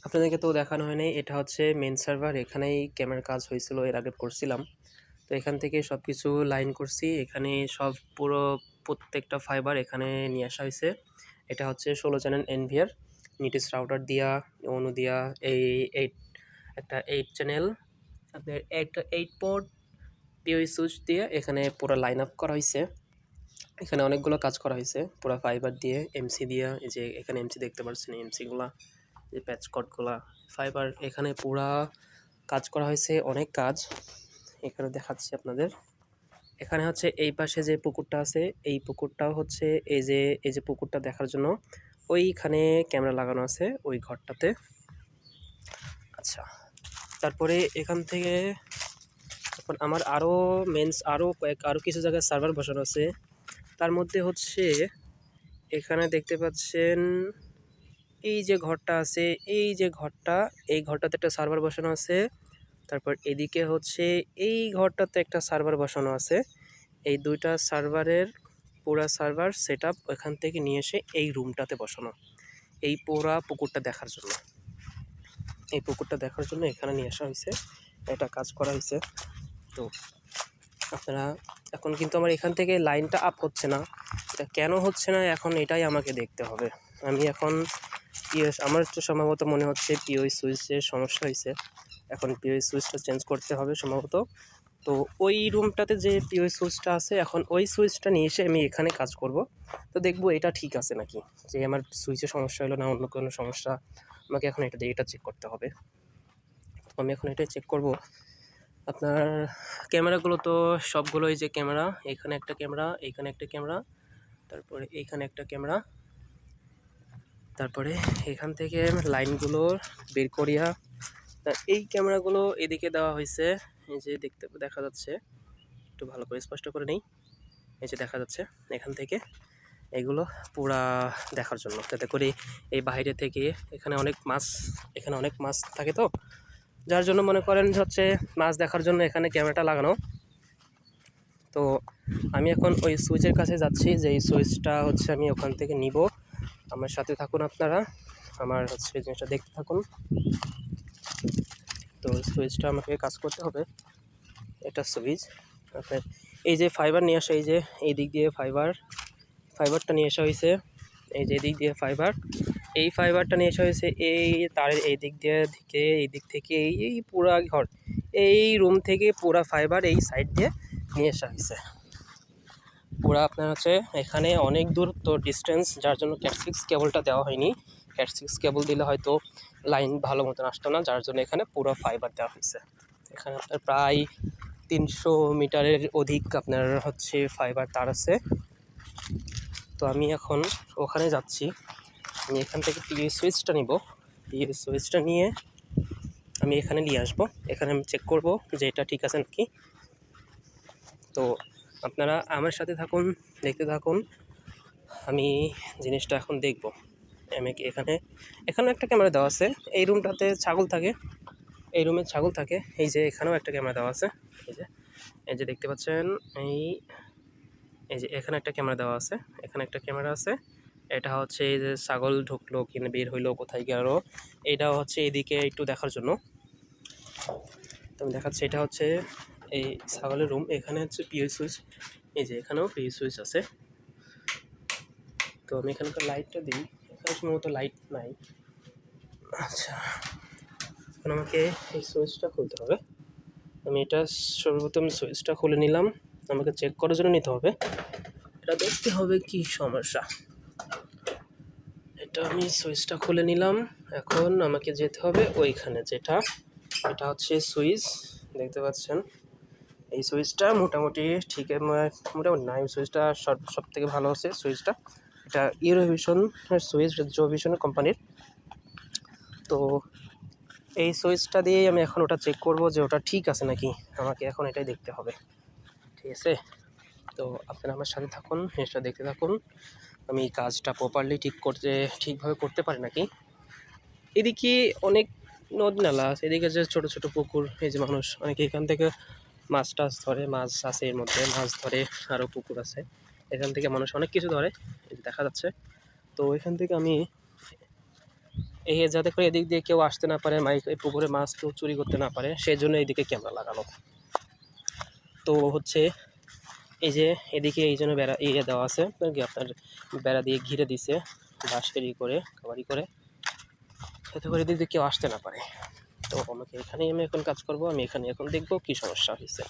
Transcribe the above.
আপনাদেরকে তো দেখানো হয়নি, এটা হচ্ছে মেইন সার্ভার। এখানেই ক্যামেরার কাজ হয়েছিল, এর আগে করছিলাম। তো এখান থেকে সব কিছু লাইন করছি, এখানে সব প্রত্যেকটা ফাইবার এখানে নিয়ে আসা হয়েছে। এটা হচ্ছে 16 চ্যানেল এনভিআর নিটিস রাউটার দিয়া, অনু দিয়া, এই 8 একটা 8 চ্যানেল আপনার একটা 8 পোর্ট পিওই সুইচ দিয়ে এখানে পুরো লাইন আপ করা হয়েছে। এখানে অনেকগুলো কাজ করা হয়েছে পুরো ফাইবার দিয়ে, এমসি দিয়া। এই যে এখানে এমসি দেখতে পাচ্ছেন, এমসিগুলা, যে প্যাচ কটগুলা, ফাইবার এখানে পুরা কাজ করা হয়েছে, অনেক কাজ এখানে দেখাচ্ছি আপনাদের। এখানে হচ্ছে এই পাশে যে পুকুরটা আছে, এই পুকুরটাও হচ্ছে এই যে পুকুরটা দেখার জন্য ওইখানে ক্যামেরা লাগানো আছে ওই ঘরটাতে। আচ্ছা, তারপরে এখান থেকে এখন আমার আরও কিছু জায়গায় সার্ভার বসানো আছে। তার মধ্যে হচ্ছে এখানে দেখতে পাচ্ছেন এই যে ঘরটা আছে, এই ঘরটাতে একটা সার্ভার বসানো আছে। তারপর এদিকে হচ্ছে এই ঘরটাতে একটা সার্ভার বসানো আছে। এই দুইটা সার্ভারের পুরা সার্ভার সেট আপ ওইখান থেকে নিয়ে এসে এই রুমটাতে বসানো, এই পুরা পুকুরটা দেখার জন্য। এই পুকুরটা দেখার জন্য এখানে নিয়ে আসা হয়েছে, এটা কাজ করা হয়েছে। তো আপনারা এখন কিন্তু আমার এখান থেকে লাইনটা আপ হচ্ছে না, এটা কেন হচ্ছে না এখন এটাই আমাকে দেখতে হবে। আমি এখন আমার তো সম্ভবত মনে হচ্ছে পিওই সুইচের সমস্যা হয়েছে। এখন পিওই সুইচটা চেঞ্জ করতে হবে সম্ভবত। তো ওই রুমটাতে যে পিওই সুইচটা আছে, এখন ওই সুইচটা নিয়ে এসে আমি এখানে কাজ করব। তো দেখবো এটা ঠিক আছে নাকি, যে আমার সুইচের সমস্যা হলো না অন্য কোনো সমস্যা। আমাকে এখন এটা চেক করতে হবে। আমি এখন এটাই চেক করব। আপনার ক্যামেরাগুলো তো সবগুলোই যে ক্যামেরা, এখানে একটা ক্যামেরা, এইখানে একটা ক্যামেরা, তারপরে এইখানে একটা ক্যামেরা, তারপরে এখান থেকে লাইনগুলো বের করিয়া এই ক্যামেরাগুলো এদিকে দেওয়া হয়েছে। এই যে দেখা যাচ্ছে, একটু ভালো করে স্পষ্ট করে নেই। এই যে দেখা যাচ্ছে এখান থেকে এগুলো পুরা দেখার জন্য, যাতে করে এই বাইরে থেকে এখানে অনেক মাছ থাকে, তো যার জন্য মনে করেন হচ্ছে মাছ দেখার জন্য এখানে ক্যামেরাটা লাগানো। তো আমি এখন ওই সুইচের কাছে যাচ্ছি, যে এই সুইচটা হচ্ছে আমি ওখান থেকে নিব। আমার সাথে থাকুন আপনারা, আমার হচ্ছে জিনিসটা দেখতে থাকুন। তো সুইচটা আমাকে কাজ করতে হবে। এটা সুইচ আপনার এই যে ফাইবার নিয়ে আসা, এই দিক দিয়ে ফাইবারটা নিয়ে আসা হয়েছে। এই যে দিক দিয়ে এই ফাইবারটা নিয়ে আসা হয়েছে এই তারের এই দিক থেকে এই পুরা ঘর, এই রুম থেকে পুরা ফাইবার এই সাইড দিয়ে নিয়ে আসা হয়েছে। পুরা আপনার হচ্ছে এখানে অনেক দূর তো ডিস্টেন্স, যার জন্য ক্যাট6 কেবলটা দেওয়া হয়নি। ক্যাট6 কেবল দিলে হয়তো লাইন ভালো মতন আসতো না, যার জন্য এখানে পুরো ফাইবার দেওয়া হয়েছে। এখানে আপনার প্রায় 300 মিটারের অধিক আপনার হচ্ছে ফাইবার তার আছে। তো আমি এখন ওখানে যাচ্ছি, আমি এখান থেকে পিএস সুইচটা নিব। পিএস সুইচটা নিয়ে আমি এখানে নিয়ে আসবো, এখানে আমি চেক করব যে এটা ঠিক আছে নাকি। তো আপনারা আমার সাথে থাকুন, দেখতে থাকুন, আমি জিনিসটা এখন দেখব। আমি এখানেও একটা ক্যামেরা দেওয়া আছে। এই রুমটাতে ছাগল থাকে, এই রুমে ছাগল থাকে। এই যে এখানেও একটা ক্যামেরা দেওয়া আছে, এই যে দেখতে পাচ্ছেন, এই যে এখানে একটা ক্যামেরা দেওয়া আছে, এখানে একটা ক্যামেরা আছে। এটা হচ্ছে এই যে ছাগল ঢুকলো কিনা বের হইলো কোথায় গেল, এটা হচ্ছে এদিকে একটু দেখার জন্য। তো আমি দেখাচ্ছি, এটা হচ্ছে এই ছাগলের রুম। এখানে হচ্ছে পিওই সুইচ, এই যে এখানেও পিওই সুইচ আছে। তো আমি এখানকার লাইটটা দিই, এখানে সম্ভবত লাইট নাই। আচ্ছা, এখন আমাকে এই সুইচটা খুলতে হবে। আমি এটা সর্বপ্রথম সুইচটা খুলে নিলাম, আমাকে চেক করার জন্য নিতে হবে, এটা দেখতে হবে কি সমস্যা। এটা আমি সুইচটা খুলে নিলাম। এখন আমাকে যেতে হবে ওইখানে, এটা হচ্ছে সুইচ, দেখতে পাচ্ছেন। এই সুইচটা মোটামুটি মোটামুটি নাই, সুইচটা সব থেকে ভালো হচ্ছে সুইচটা। এটা ইউরোভিশন সুইচ, জোভিশনের কোম্পানির। তো এই সুইচটা দিয়েই আমি এখন ওটা চেক করব যে ওটা ঠিক আছে নাকি, আমাকে এখন এটাই দেখতে হবে, ঠিক আছে। তো আপনারা আমার সাথে থাকুন, জিনিসটা দেখতে থাকুন, আমি কাজটা প্রপারলি ঠিকভাবে করতে পারি নাকি। এদিকে অনেক নদ নালা আছে, এদিকে যে ছোটো ছোটো পুকুর, এই যে মানুষ অনেকে এখান থেকে মাছ টাছ ধরে, মাছ আছে এর মধ্যে, মাছ ধরে, আরও পুকুর আছে, এখান থেকে মানুষ অনেক কিছু ধরে, এই যে দেখা যাচ্ছে। তো এখান থেকে আমি এই যাতে করে এদিক দিয়ে কেউ আসতে না পারে, এই পুকুরে মাছ কেউ চুরি করতে না পারে, সেই জন্য এইদিকে ক্যামেরা লাগানো। তো হচ্ছে এই যে এদিকে এই জন্য বেড়া দেওয়া আছে আপনার, বেড়া দিয়ে ঘিরে দিছে বাঁশের করে কাবারি করে, যাতে করে এদিক দিয়ে কেউ আসতে না পারে। তো আমাকে এখানেই আমি এখন কাজ করব, আমি এখানে এখন দেখব কি সমস্যা হয়েছে।